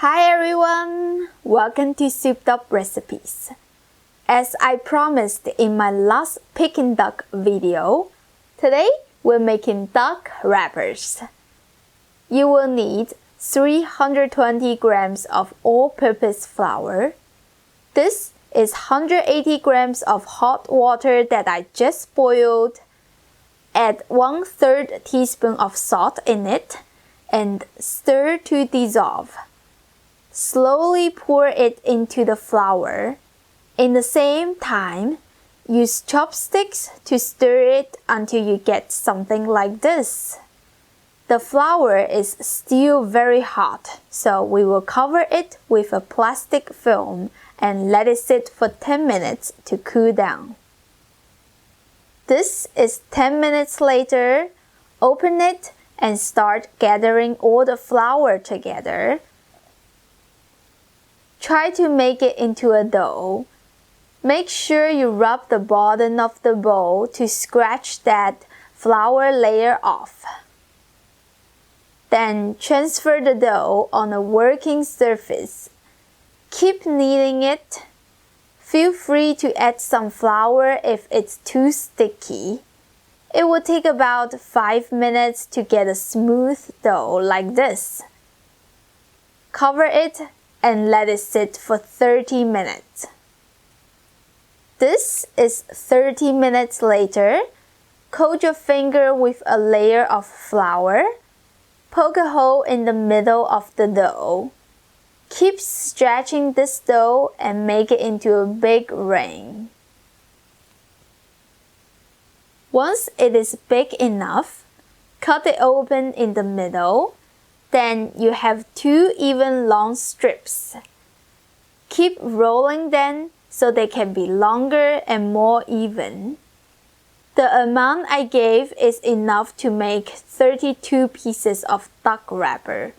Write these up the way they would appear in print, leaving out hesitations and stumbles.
Hi everyone! Welcome to Souped Up Recipes. As I promised in my last Peking duck video, today we're making duck wrappers. You will need 320 grams of all-purpose flour. This is 180 grams of hot water that I just boiled. Add 1/3 teaspoon of salt in it and stir to dissolve. Slowly pour it into the flour. In the same time, use chopsticks to stir it until you get something like this. The flour is still very hot, so we will cover it with a plastic film and let it sit for 10 minutes to cool down. This is 10 minutes later. Open it and start gathering all the flour together. Try to make it into a dough. Make sure you rub the bottom of the bowl to scratch that flour layer off. Then transfer the dough on a working surface. Keep kneading it. Feel free to add some flour if it's too sticky. It will take about 5 minutes to get a smooth dough like this. Cover it and let it sit for 30 minutes. This is 30 minutes later. Coat your finger with a layer of flour. Poke a hole in the middle of the dough. Keep stretching this dough and make it into a big ring. Once it is big enough, cut it open in the middle. Then you have 2 even long strips. Keep rolling them so they can be longer and more even. The amount I gave is enough to make 32 pieces of duck wrapper.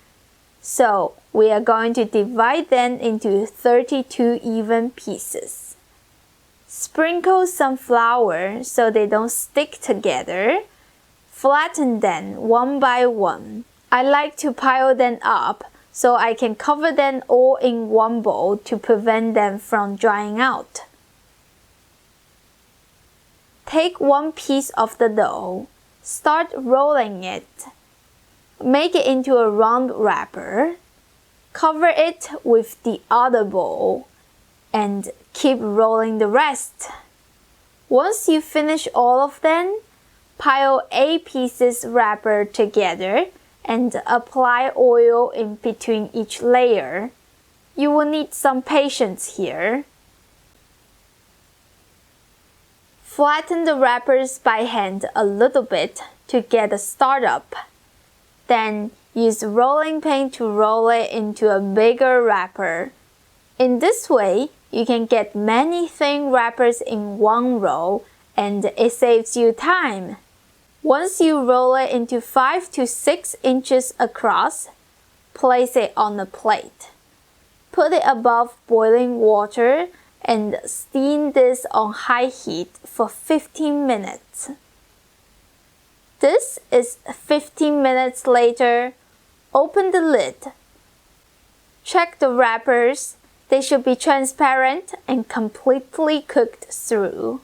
So we are going to divide them into 32 even pieces. Sprinkle some flour so they don't stick together. Flatten them one by one. I like to pile them up so I can cover them all in one bowl to prevent them from drying out. Take one piece of the dough. Start rolling it. Make it into a round wrapper. Cover it with the other bowl and keep rolling the rest. Once you finish all of them, pile 8 pieces wrapper together and apply oil in between each layer. You will need some patience here. Flatten the wrappers by hand a little bit to get a start up. Then use rolling pin to roll it into a bigger wrapper. In this way, you can get many thin wrappers in one roll and it saves you time. Once you roll it into 5 to 6 inches across, place it on a plate. Put it above boiling water and steam this on high heat for 15 minutes. This is 15 minutes later. Open the lid. Check the wrappers. They should be transparent and completely cooked through.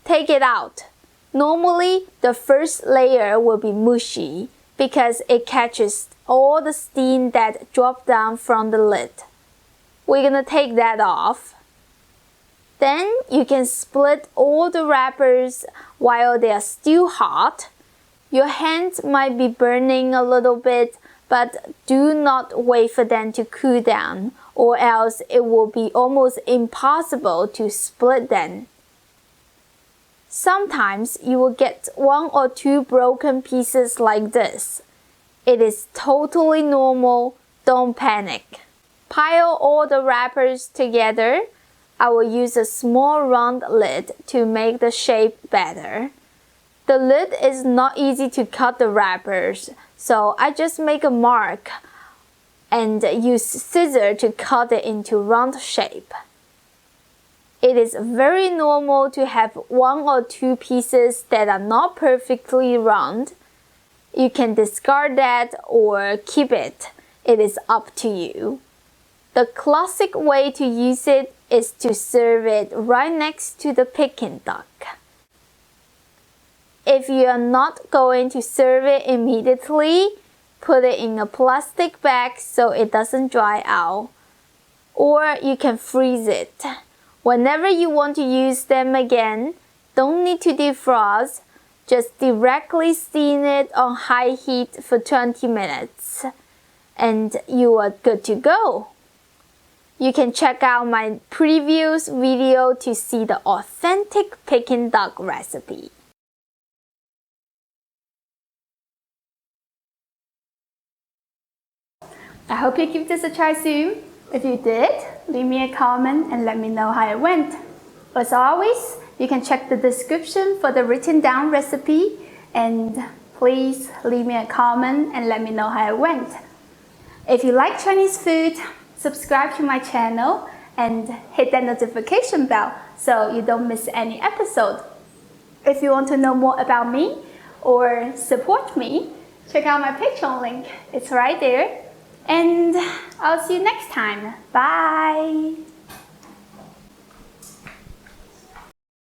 Take it out. Normally, the first layer will be mushy because it catches all the steam that dropped down from the lid. We're gonna take that off. Then you can split all the wrappers while they are still hot. Your hands might be burning a little bit, but do not wait for them to cool down, or else it will be almost impossible to split them. Sometimes you will get 1 or 2 broken pieces like this. It is totally normal, don't panic. Pile all the wrappers together. I will use a small round lid to make the shape better. The lid is not easy to cut the wrappers, so I just make a mark and use scissors to cut it into round shape. It is very normal to have 1 or 2 pieces that are not perfectly round. You can discard that or keep it. it is up to you. The classic way to use it is to serve it right next to the Peking duck. If you are not going to serve it immediately, put it in a plastic bag so it doesn't dry out. Or you can freeze it. Whenever you want to use them again, don't need to defrost, just directly steam it on high heat for 20 minutes. And you are good to go. You can check out my previous video to see the authentic Peking duck recipe. I hope you give this a try soon. If you did, leave me a comment and let me know how it went. As always, you can check the description for the written down recipe, and please leave me a comment and let me know how it went. If you like Chinese food, subscribe to my channel and hit that notification bell so you don't miss any episode. If you want to know more about me or support me, check out my Patreon link. It's right there. And I'll see you next time. Bye!